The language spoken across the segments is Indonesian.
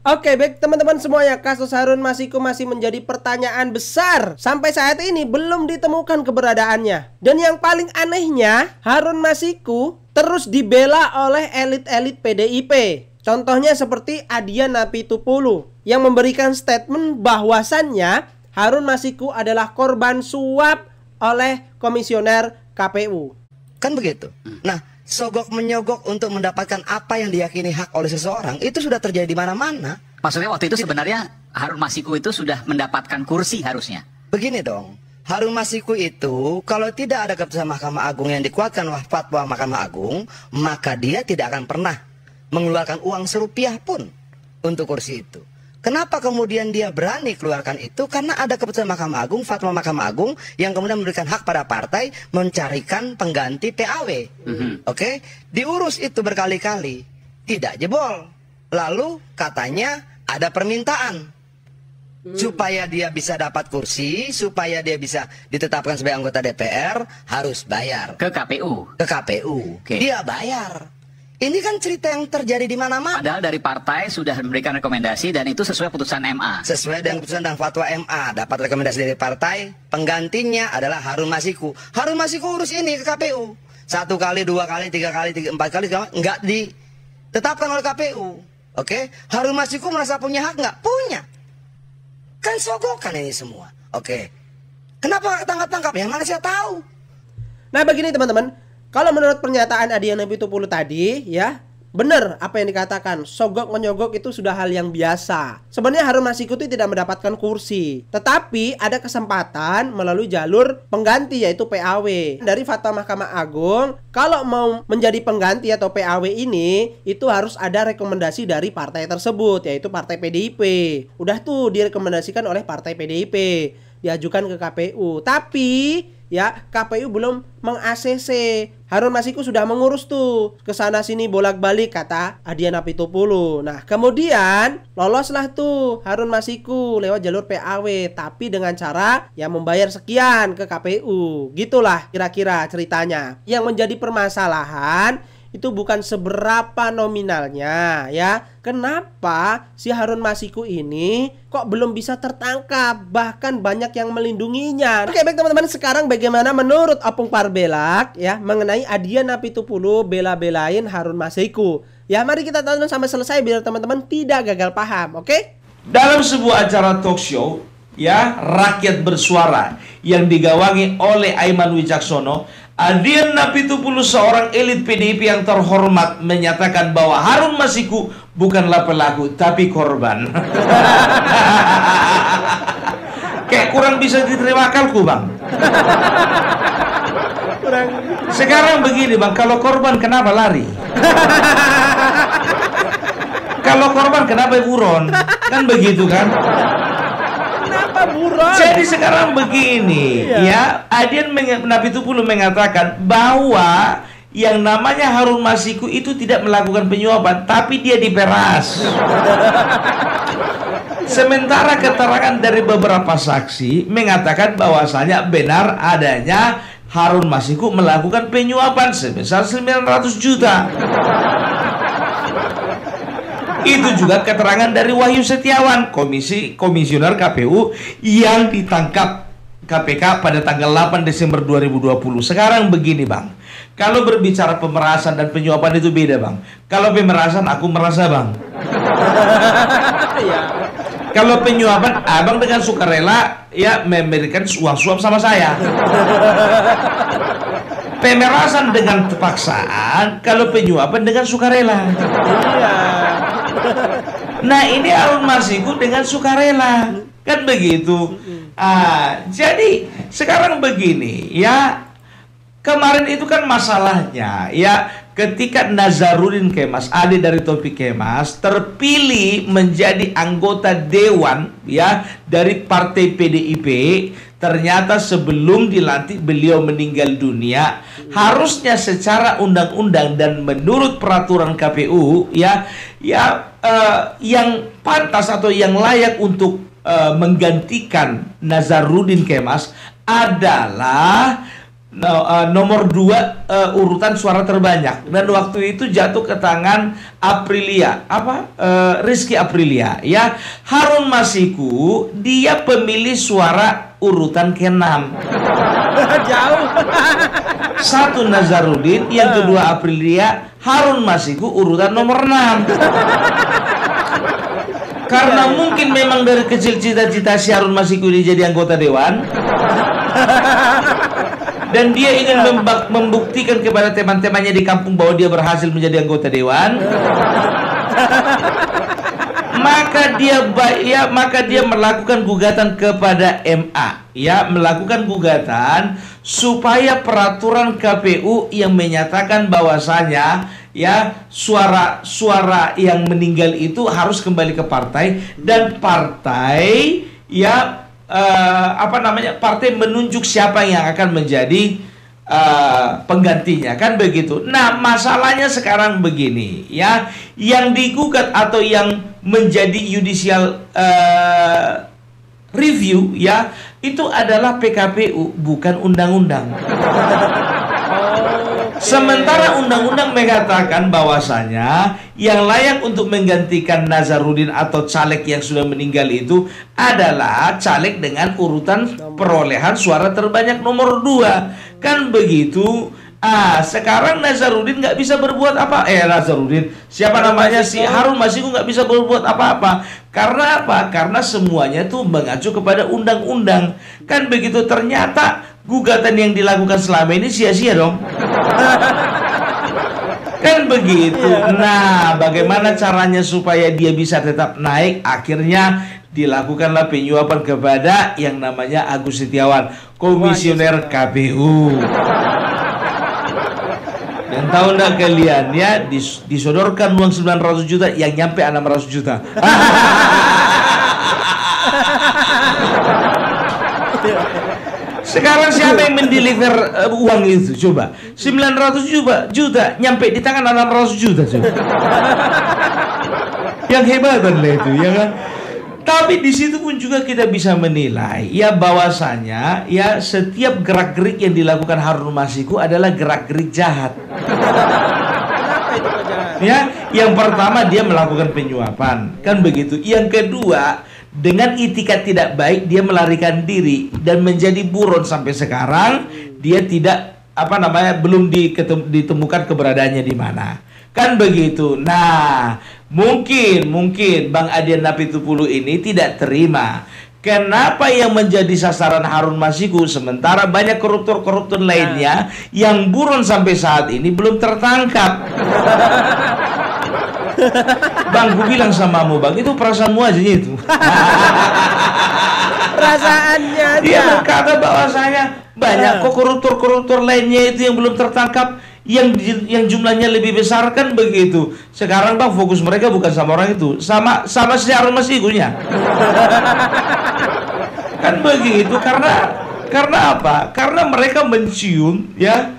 Oke, baik teman-teman semuanya, kasus Harun Masiku masih menjadi pertanyaan besar. Sampai saat ini belum ditemukan keberadaannya. Dan yang paling anehnya, Harun Masiku terus dibela oleh elit-elit PDIP. Contohnya seperti Adian Apitupulu yang memberikan statement bahwasannya Harun Masiku adalah korban suap oleh komisioner KPU. Kan begitu. Nah, sogok menyogok untuk mendapatkan apa yang diyakini hak oleh seseorang itu sudah terjadi di mana-mana. Maksudnya waktu itu sebenarnya Harun Masiku itu sudah mendapatkan kursi harusnya. Begini dong, Harun Masiku itu kalau tidak ada keputusan Mahkamah Agung yang dikuatkan oleh fatwa Mahkamah Agung, maka dia tidak akan pernah mengeluarkan uang serupiah pun untuk kursi itu. Kenapa kemudian dia berani keluarkan itu? Karena ada keputusan Mahkamah Agung, fatwa Mahkamah Agung yang kemudian memberikan hak pada partai mencarikan pengganti PAW. Oke? Diurus itu berkali-kali, tidak jebol. Lalu katanya ada permintaan supaya dia bisa dapat kursi, supaya dia bisa ditetapkan sebagai anggota DPR, harus bayar Ke KPU. ke KPU. Oke. Dia bayar. Ini kan cerita yang terjadi di mana-mana. Padahal dari partai sudah memberikan rekomendasi dan itu sesuai putusan MA. Sesuai dengan keputusan dan fatwa MA, dapat rekomendasi dari partai, penggantinya adalah Harun Masiku. Harun Masiku urus ini ke KPU. 1 kali, 2 kali, 3 kali, 4 kali, nggak ditetapkan oleh KPU. Oke? Harun Masiku merasa punya hak nggak? Punya. Kan sogokan ini semua. Oke. Kenapa nggak tangkap-tangkap? Yang mana saya tahu. Nah begini teman-teman, kalau menurut pernyataan Adian Apitupulu tadi, ya benar apa yang dikatakan, sogok menyogok itu sudah hal yang biasa. Sebenarnya Harun Masiku itu tidak mendapatkan kursi, tetapi ada kesempatan melalui jalur pengganti yaitu PAW. Dari fatwa Mahkamah Agung, kalau mau menjadi pengganti atau PAW ini, itu harus ada rekomendasi dari partai tersebut, yaitu partai PDIP. Udah tuh direkomendasikan oleh partai PDIP, diajukan ke KPU. Tapi ya KPU belum meng-ACC. Harun Masiku sudah mengurus tuh kesana sini bolak-balik kata Adian Apitupulu. Nah kemudian loloslah tuh Harun Masiku lewat jalur PAW, tapi dengan cara yang membayar sekian ke KPU. Gitulah kira-kira ceritanya. Yang menjadi permasalahan itu bukan seberapa nominalnya ya. Kenapa si Harun Masiku ini kok belum bisa tertangkap, bahkan banyak yang melindunginya. Oke baik teman-teman, sekarang bagaimana menurut Opung Parbelak ya mengenai Adian Apitupulu bela-belain Harun Masiku. Ya mari kita tonton sampai selesai biar teman-teman tidak gagal paham, oke? Dalam sebuah acara talk show ya, Rakyat Bersuara yang digawangi oleh Aiman Wicaksono, Adian Apitupulu, seorang elit PDIP yang terhormat, menyatakan bahwa Harun Masiku bukanlah pelaku tapi korban. Kayak kurang bisa diterima akalku, Bang. Sekarang begini, Bang, kalau korban kenapa lari? Kalau korban kenapa buron? Kan begitu kan? Buron. Jadi sekarang begini, ya, Adian Apitupulu mengatakan bahwa yang namanya Harun Masiku itu tidak melakukan penyuapan, tapi dia diperas. Sementara keterangan dari beberapa saksi mengatakan bahwasanya benar adanya Harun Masiku melakukan penyuapan sebesar 900 juta. Itu juga keterangan dari Wahyu Setiawan, komisioner KPU yang ditangkap KPK pada tanggal 8 Desember 2020. Sekarang begini, Bang. Kalau berbicara pemerasan dan penyuapan itu beda, Bang. Kalau pemerasan aku merasa, Bang. Kalau penyuapan Abang dengan sukarela ya memberikan uang suap sama saya. Pemerasan dengan terpaksaan, kalau penyuapan dengan sukarela. Nah ini Harun Masiku dengan sukarela, kan begitu. Jadi sekarang begini ya, kemarin itu kan masalahnya ya, ketika Nazarudin Kemas, adik dari Taufik Kemas, terpilih menjadi anggota dewan ya dari partai PDIP, ternyata sebelum dilantik beliau meninggal dunia. Harusnya secara undang-undang dan menurut peraturan KPU ya yang pantas atau yang layak untuk menggantikan Nazarudin Kemas adalah nomor 2 urutan suara terbanyak, dan waktu itu jatuh ke tangan Rizky Aprilia ya. Harun Masiku dia pemilih suara urutan ke-6. Jauh. 1 Nazarudin, yang kedua Aprilia, Harun Masiku urutan nomor 6. Karena mungkin memang dari kecil cita-cita si Harun Masiku ini jadi anggota dewan. Dan dia ingin membuktikan kepada teman-temannya di kampung bahwa dia berhasil menjadi anggota dewan. Maka dia melakukan gugatan kepada MA, ya, melakukan gugatan supaya peraturan KPU yang menyatakan bahwasanya ya suara yang meninggal itu harus kembali ke partai, dan partai ya partai menunjuk siapa yang akan menjadi penggantinya, kan begitu. Nah, masalahnya sekarang begini ya, yang digugat atau yang menjadi judicial review ya, itu adalah PKPU, bukan undang-undang. Sementara undang-undang mengatakan bahwasanya yang layak untuk menggantikan Nazarudin atau caleg yang sudah meninggal itu adalah caleg dengan urutan perolehan suara terbanyak nomor 2. Kan begitu. Sekarang Nazarudin nggak bisa berbuat apa. Nazarudin, siapa namanya, si Harun Masiku nggak bisa berbuat apa-apa. Karena apa? Karena semuanya tuh mengacu kepada undang-undang. Kan begitu. Ternyata gugatan yang dilakukan selama ini sia-sia dong. Kan begitu. Nah, bagaimana caranya supaya dia bisa tetap naik? Akhirnya dilakukanlah penyuapan kepada yang namanya Agus Setiawan, komisioner KPU. Dan tahu enggak kalian ya, disodorkan uang 900 juta yang nyampe 600 juta. Sekarang siapa yang mendeliver uang itu? Coba 900 juta nyampe di tangan 600 juta coba. Yang hebat lah itu, ya kan? Tapi di situ pun juga kita bisa menilai ya bahwasanya ya setiap gerak-gerik yang dilakukan Harun Masiku adalah gerak-gerik jahat. Kenapa itu Pak jahat? Ya, yang pertama dia melakukan penyuapan, kan begitu. Yang kedua, dengan itikat tidak baik dia melarikan diri dan menjadi buron sampai sekarang dia tidak belum ditemukan keberadaannya di mana. Kan begitu. Nah, mungkin Bang Adian Napitupulu ini tidak terima. Kenapa yang menjadi sasaran Harun Masiku sementara banyak koruptor-koruptor lainnya yang buron sampai saat ini belum tertangkap. Bang, gue bilang samamu, Bang, itu perasaanmu aja itu. Perasaannya aja. Dia berkata bahwasanya banyak kok koruptor-koruptor lainnya itu yang belum tertangkap, yang jumlahnya lebih besar, kan begitu. Sekarang Bang, fokus mereka bukan sama orang itu, sama si Harun Masikunya. Kan begitu. Karena apa? Karena mereka mencium ya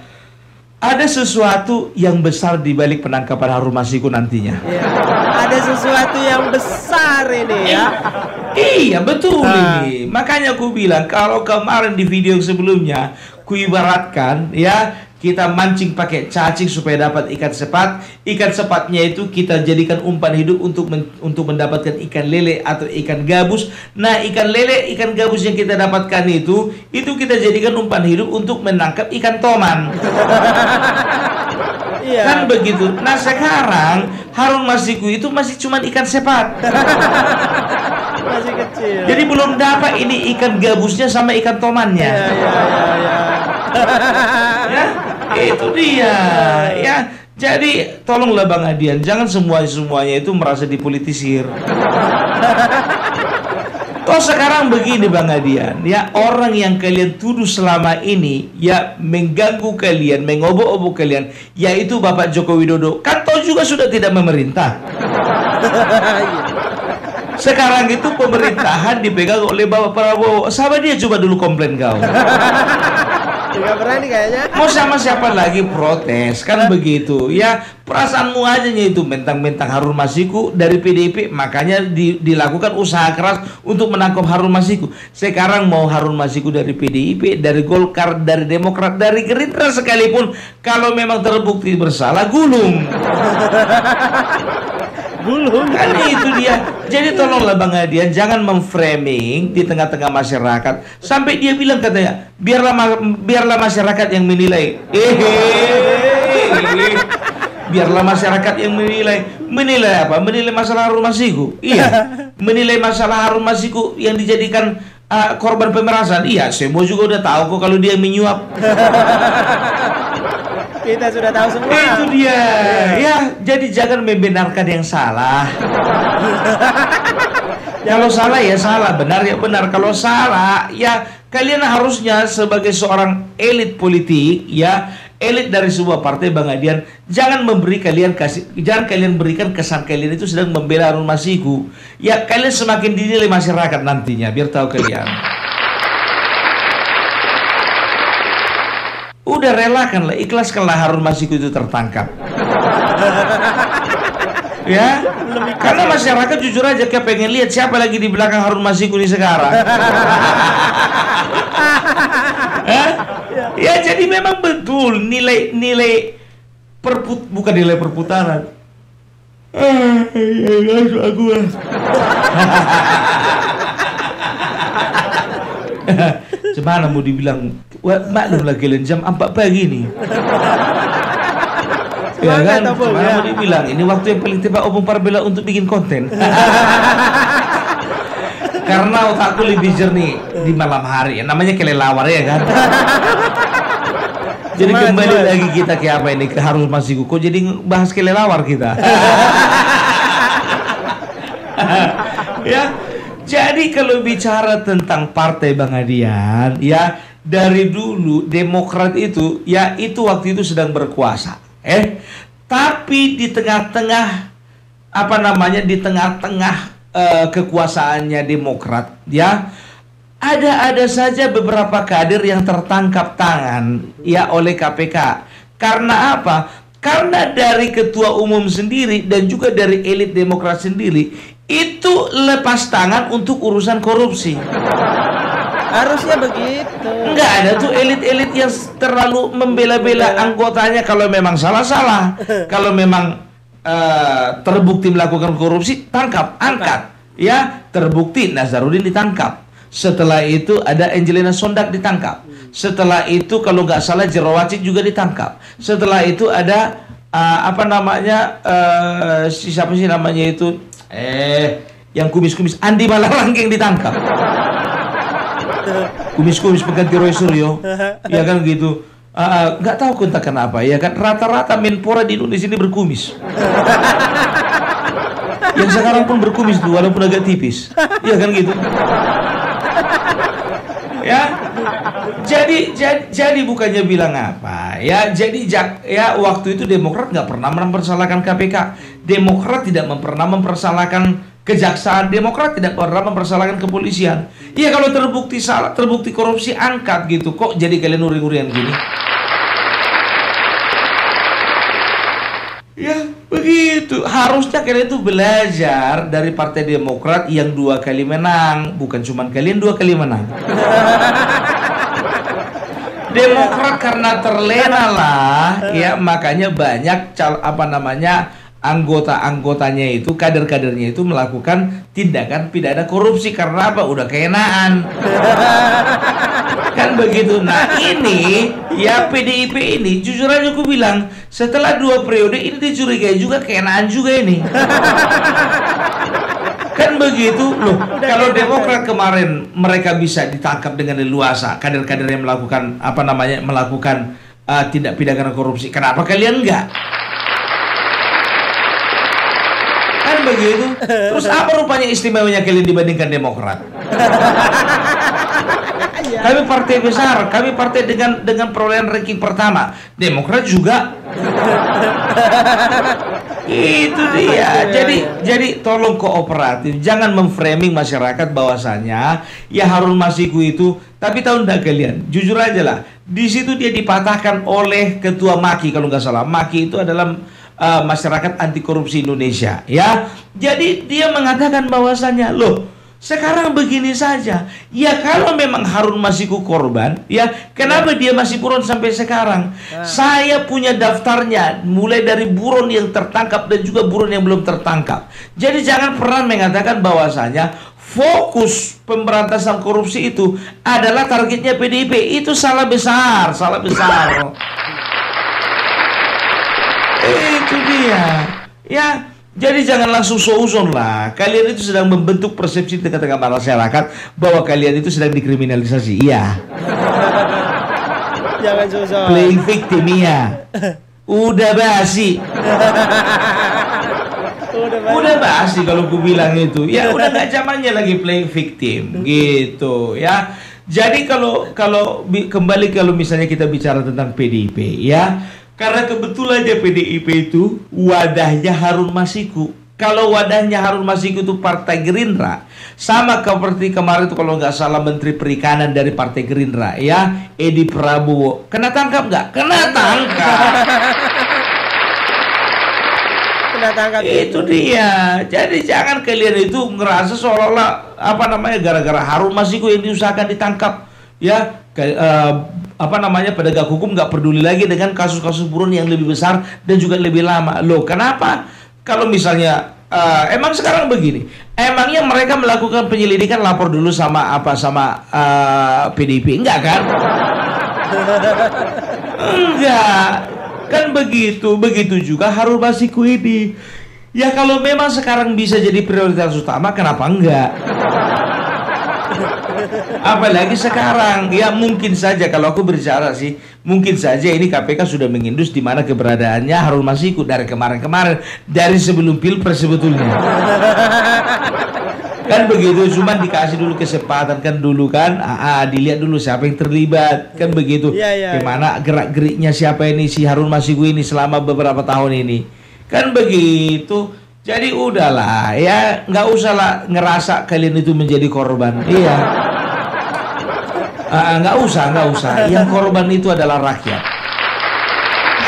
ada sesuatu yang besar di balik penangkapan Harun Masiku nantinya. Ya, ada sesuatu yang besar ini ya. Iya, betul ini. Makanya aku bilang, kalau kemarin di video yang sebelumnya ku ibaratkan ya, kita mancing pakai cacing supaya dapat ikan sepat. Ikan sepatnya itu kita jadikan umpan hidup untuk mendapatkan ikan lele atau ikan gabus. Nah, ikan lele, ikan gabus yang kita dapatkan itu kita jadikan umpan hidup untuk menangkap ikan toman. Iya. Kan begitu. Nah, sekarang Harun Masiku itu masih cuma ikan sepat. Masih kecil. Jadi belum dapat ini ikan gabusnya sama ikan tomannya. Ya, itu dia. Ya, jadi tolonglah Bang Adian, jangan semuanya itu merasa dipolitisir. Toh sekarang begini Bang Adian, ya, orang yang kalian tuduh selama ini ya mengganggu kalian, mengobok-obok kalian, yaitu Bapak Joko Widodo, kan toh juga sudah tidak memerintah. Sekarang itu pemerintahan dipegang oleh Bapak Prabowo. Sama dia coba dulu komplain kau. Nggak berani kayaknya. Mau sama siapa lagi protes kan begitu ya, perasaanmu aja itu mentang-mentang Harun Masiku dari PDIP, makanya dilakukan usaha keras untuk menangkap Harun Masiku. Sekarang mau Harun Masiku dari PDIP, dari Golkar, dari Demokrat, dari Gerindra sekalipun, kalau memang terbukti bersalah, gulung. Gulung. Kan itu dia. Jadi tolonglah Bang Adian, jangan memframing di tengah-tengah masyarakat sampai dia bilang katanya biarlah masyarakat yang menilai. Biarlah masyarakat yang menilai. Menilai apa? Menilai masalah Harun Masiku. Iya. Menilai masalah Harun Masiku yang dijadikan korban pemerasan. Iya, semua juga udah tahu kok kalau dia menyuap. Kita sudah tahu semua. Itu dia. Ya, jadi jangan membenarkan yang salah. Kalau salah ya salah, benar ya benar. Kalau salah, ya kalian harusnya sebagai seorang elit politik, ya elit dari sebuah partai Bang Adian, jangan kalian berikan kesan kalian itu sedang membela Harun Masiku. Ya kalian semakin dinilai masyarakat nantinya, biar tahu kalian. Udah relakanlah, ikhlaskanlah Harun Masiku itu tertangkap. Ya, karena masyarakat jujur aja kayak pengen lihat siapa lagi di belakang Harun Masiku ini sekarang. Ya, jadi memang betul nilai bukan nilai perputaran. Gimana mau dibilang, maklumlah kalian jam 4 pagi nih. Ya kan, gimana mau dibilang, ini waktu yang paling tepat Opung Parbela untuk bikin konten. Karena otakku lebih jernih di malam hari, namanya kelelawar ya kan. Jadi kembali lagi kita ke apa ini, ke Harun Masiku. Kok jadi bahas kelelawar kita? Ya. Jadi kalau bicara tentang partai Bang Adian, ya dari dulu Demokrat itu, ya itu waktu itu sedang berkuasa, tapi di tengah-tengah di tengah-tengah kekuasaannya Demokrat, ya ada saja beberapa kader yang tertangkap tangan, ya oleh KPK. Karena apa? Karena dari ketua umum sendiri dan juga dari elit Demokrat sendiri itu lepas tangan untuk urusan korupsi. Harusnya begitu. Enggak ada tuh elit-elit yang terlalu membela-bela anggotanya. Kalau memang salah-salah, kalau memang terbukti melakukan korupsi, tangkap, angkat. Ya, terbukti Nazarudin ditangkap. Setelah itu ada Angelina Sondak ditangkap. Setelah itu kalau nggak salah Jerawacik juga ditangkap. Setelah itu ada siapa sih namanya itu? Yang kumis-kumis Andi Malarangeng ditangkap. Kumis-kumis pengganti Roy Suryo. Ya kan gitu. Nggak tahu entah kenapa ya kan, rata-rata Menpora di Indonesia ini berkumis. Yang sekarang pun berkumis tuh walaupun agak tipis. Ya kan gitu. Ya. Jadi bukannya bilang apa ya, ya waktu itu Demokrat nggak pernah mempersalahkan KPK, Demokrat tidak pernah mempersalahkan kejaksaan, Demokrat tidak pernah mempersalahkan kepolisian. Ya kalau terbukti salah, terbukti korupsi, angkat gitu. Kok jadi kalian uri-urian gini? Ya begitu. Harusnya kalian itu belajar dari Partai Demokrat yang 2 kali menang, bukan cuma kalian 2 kali menang. Demokrat karena terlena lah, ya makanya banyak anggota-anggotanya itu, kader-kadernya itu melakukan tindakan pidana korupsi karena apa? Udah keenaan. Kan begitu. Nah ini ya PDIP ini jujur aja aku bilang, setelah 2 periode ini dicurigai juga keenaan juga ini. Kan begitu loh. Kalau Demokrat kemarin mereka bisa ditangkap dengan leluasa, kader-kader yang melakukan melakukan tindak pidana korupsi, kenapa kalian enggak? Kan begitu. Terus apa rupanya istimewanya kalian dibandingkan Demokrat? Kami partai besar, kami partai dengan perolehan ranking pertama. Demokrat juga. Itu dia. Jadi tolong kooperatif, jangan memframing masyarakat bahwasanya ya Harun Masiku itu. Tapi tahu enggak kalian? Jujur aja lah. Di situ dia dipatahkan oleh Ketua MAKI kalau nggak salah. MAKI itu adalah Masyarakat Anti Korupsi Indonesia, ya. Jadi dia mengatakan bahwasanya, loh, sekarang begini saja. Ya kalau memang Harun Masiku korban, ya kenapa dia masih buron sampai sekarang? Saya punya daftarnya, mulai dari buron yang tertangkap dan juga buron yang belum tertangkap. Jadi jangan pernah mengatakan bahwasanya fokus pemberantasan korupsi itu adalah targetnya PDIP. Itu salah besar, salah besar. Itu dia, ya. Jadi jangan langsung suuzon lah. Kalian itu sedang membentuk persepsi di tengah-tengah masyarakat bahwa kalian itu sedang dikriminalisasi. Iya. Jangan suuzon. Playing victim, iya. Udah basi. Udah basi kalau ku bilang itu. Ya udah gak zamannya lagi playing victim gitu, ya. Jadi kalau misalnya kita bicara tentang PDIP, ya. Karena kebetulan aja PDIP itu wadahnya Harun Masiku. Kalau wadahnya Harun Masiku itu Partai Gerindra, sama seperti kemarin itu kalau nggak salah Menteri Perikanan dari Partai Gerindra, ya, Edi Prabowo. Kena tangkap nggak? Kena tangkap. Kena tangkap. Itu dia. Jadi jangan kalian itu ngerasa seolah-olah gara-gara Harun Masiku yang diusahakan ditangkap, ya. Penegak hukum nggak peduli lagi dengan kasus-kasus buron yang lebih besar dan juga lebih lama. Loh, kenapa? Kalau misalnya emang sekarang begini, emangnya mereka melakukan penyelidikan lapor dulu sama PDIP? Enggak kan? Enggak. Kan begitu. Begitu juga Harun Masiku ini. Ya kalau memang sekarang bisa jadi prioritas utama, kenapa enggak? Apalagi sekarang, ya mungkin saja kalau aku berbicara sih, mungkin saja ini KPK sudah mengindus di mana keberadaannya Harun Masiku dari kemarin-kemarin, dari sebelum Pilpres sebetulnya. Kan begitu, cuma dikasih dulu kesempatan kan dulu kan, dilihat dulu siapa yang terlibat, kan begitu. Gimana gerak-geriknya siapa ini si Harun Masiku ini selama beberapa tahun ini, kan begitu. Jadi udahlah, ya nggak usah lah ngerasa kalian itu menjadi korban. Iya. Nggak usah. Yang korban itu adalah rakyat.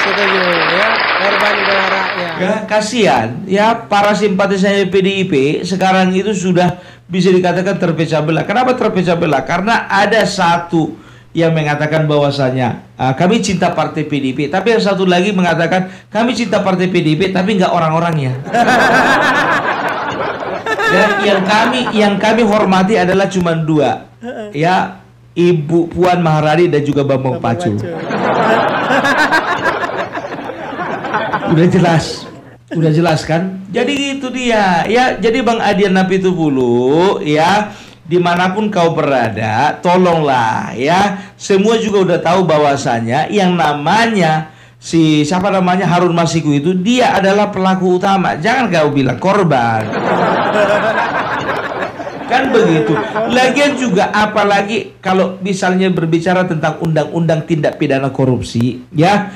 Setuju, ya. Korban adalah rakyat. Ya, kasihan. Ya, para simpatisannya PDIP sekarang itu sudah bisa dikatakan terpecah belah. Kenapa terpecah belah? Karena ada satu yang mengatakan bahwasanya kami cinta partai PDIP, tapi yang satu lagi mengatakan kami cinta partai PDIP tapi nggak orang-orangnya. Dan yang kami hormati adalah cuma dua, ya, Ibu Puan Maharani dan juga Bambang Pacu. Udah jelas kan? Jadi itu dia, ya. Jadi Bang Adian Napitupulu, ya, dimanapun kau berada, tolonglah, ya. Semua juga udah tahu bahwasanya yang namanya Harun Masiku itu dia adalah pelaku utama. Jangan kau bilang korban. Kan begitu. Lagian juga apalagi kalau misalnya berbicara tentang undang-undang tindak pidana korupsi, ya.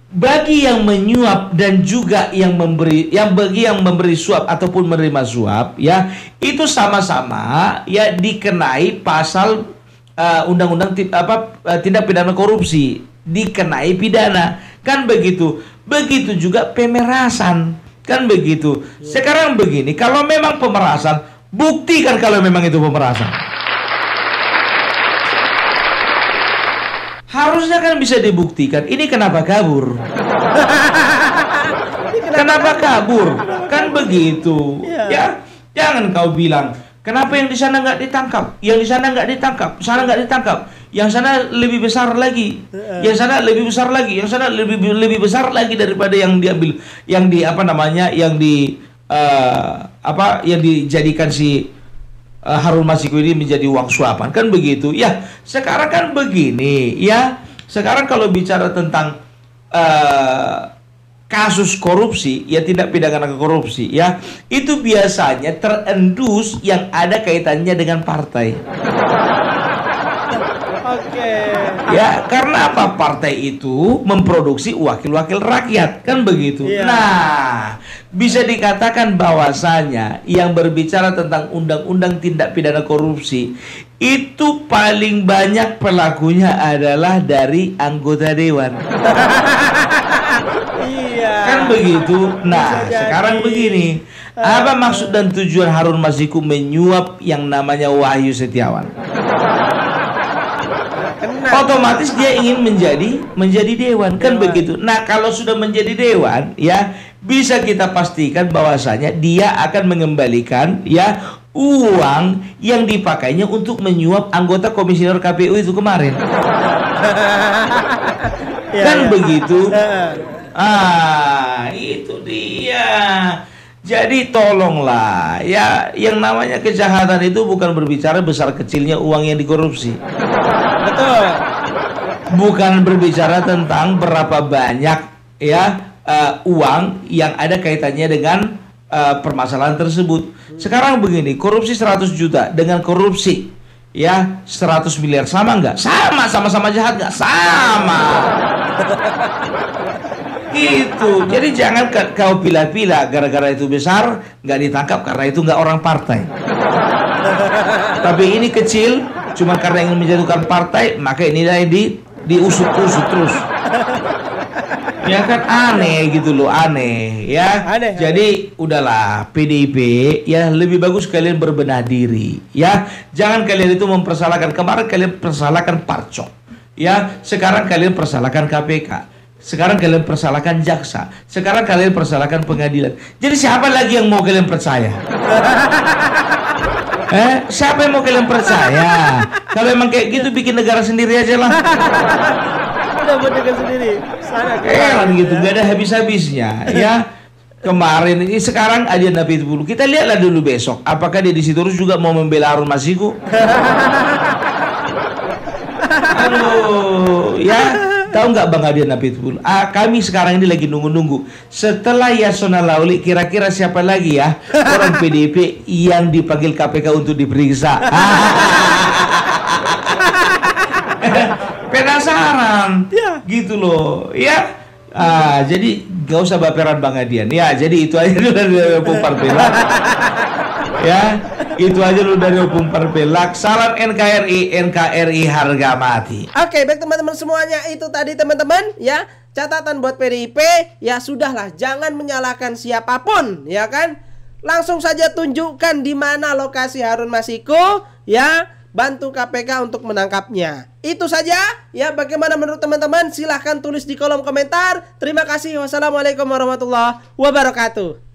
Bagi yang menyuap dan juga bagi yang memberi suap ataupun menerima suap, ya, itu sama-sama ya dikenai pasal undang-undang tindak pidana korupsi, dikenai pidana, kan begitu. Begitu juga pemerasan, kan begitu. Sekarang begini, kalau memang pemerasan, buktikan kalau memang itu pemerasan. Harusnya kan bisa dibuktikan. Ini kenapa kabur? Kenapa kabur? Kan begitu. Ya, jangan kau bilang kenapa yang di sana nggak ditangkap, yang di sana nggak ditangkap, sana nggak ditangkap, yang sana lebih besar lagi, yang sana lebih besar lagi, yang sana lebih besar lagi daripada yang diambil, yang dijadikan si Harun Masiku ini menjadi uang suapan, kan begitu. Ya, sekarang kan begini, ya. Sekarang kalau bicara tentang kasus korupsi, ya tindak pidana korupsi, ya, itu biasanya terendus yang ada kaitannya dengan partai. Oke. Ya, karena apa? Partai itu memproduksi wakil-wakil rakyat, kan begitu. Iya. Nah, bisa dikatakan bahwasanya yang berbicara tentang undang-undang tindak pidana korupsi itu paling banyak pelakunya adalah dari anggota dewan. Iya. Kan begitu. Nah, Bisa jadi. sekarang begini. Apa maksud dan tujuan Harun Masiku menyuap yang namanya Wahyu Setiawan? Otomatis dia ingin menjadi dewan, kan begitu. Nah, kalau sudah menjadi dewan, ya bisa kita pastikan bahwasanya dia akan mengembalikan ya uang yang dipakainya untuk menyuap anggota komisioner KPU itu kemarin. Iya, Kan iya. begitu. Itu dia. Jadi tolonglah ya, yang namanya kejahatan itu bukan berbicara besar kecilnya uang yang dikorupsi. Betul. Bukan berbicara tentang berapa banyak ya uang yang ada kaitannya dengan permasalahan tersebut. Sekarang begini, korupsi 100 juta dengan korupsi ya 100 miliar sama nggak? Sama-sama jahat nggak? Sama. Gitu. Jadi jangan kau pilih-pilih gara-gara itu besar nggak ditangkap karena itu nggak orang partai. Tapi ini kecil cuma karena ingin menjatuhkan partai, maka inilah diusut-usut terus. Ya kan aneh gitu loh, aneh ya. Aneh, Jadi udahlah PDIP ya, lebih bagus kalian berbenah diri ya. Jangan kalian itu mempersalahkan. Kemarin kalian persalahkan Parcok. Ya, sekarang kalian persalahkan KPK. Sekarang kalian persalahkan jaksa. Sekarang kalian persalahkan pengadilan. Jadi siapa lagi yang mau kalian percaya? Siapa yang mau kalian percaya? Kalau emang kayak gitu bikin negara sendiri aja lah. Udah buat dengan sendiri. Sana Kan gitu, gak ada habis-habisnya ya. Kemarin ini, sekarang aja Nabi 10. Kita lihatlah dulu besok apakah dia di situ terus juga mau membela Harun Masiku. Aduh, ya. Tahu nggak Bang Adian Nabi 10? Kami sekarang ini lagi nunggu-nunggu. Setelah Yasona Lauli, kira-kira siapa lagi ya orang PDIP yang dipanggil KPK untuk diperiksa? Penasaran, gitu loh, ya. Jadi gak usah baperan Bang Adian. Ya, jadi itu aja dulu dari Opung Parpelak. Ya, itu aja dulu dari Opung Parpelak. Salam NKRI, NKRI harga mati. Oke, baik teman-teman semuanya, itu tadi teman-teman ya. Catatan buat PDIP, ya sudahlah, jangan menyalahkan siapapun, ya kan? Langsung saja tunjukkan di mana lokasi Harun Masiku, ya. Bantu KPK untuk menangkapnya. Itu saja ya. Bagaimana menurut teman-teman? Silahkan tulis di kolom komentar. Terima kasih. Wassalamualaikum warahmatullahi wabarakatuh.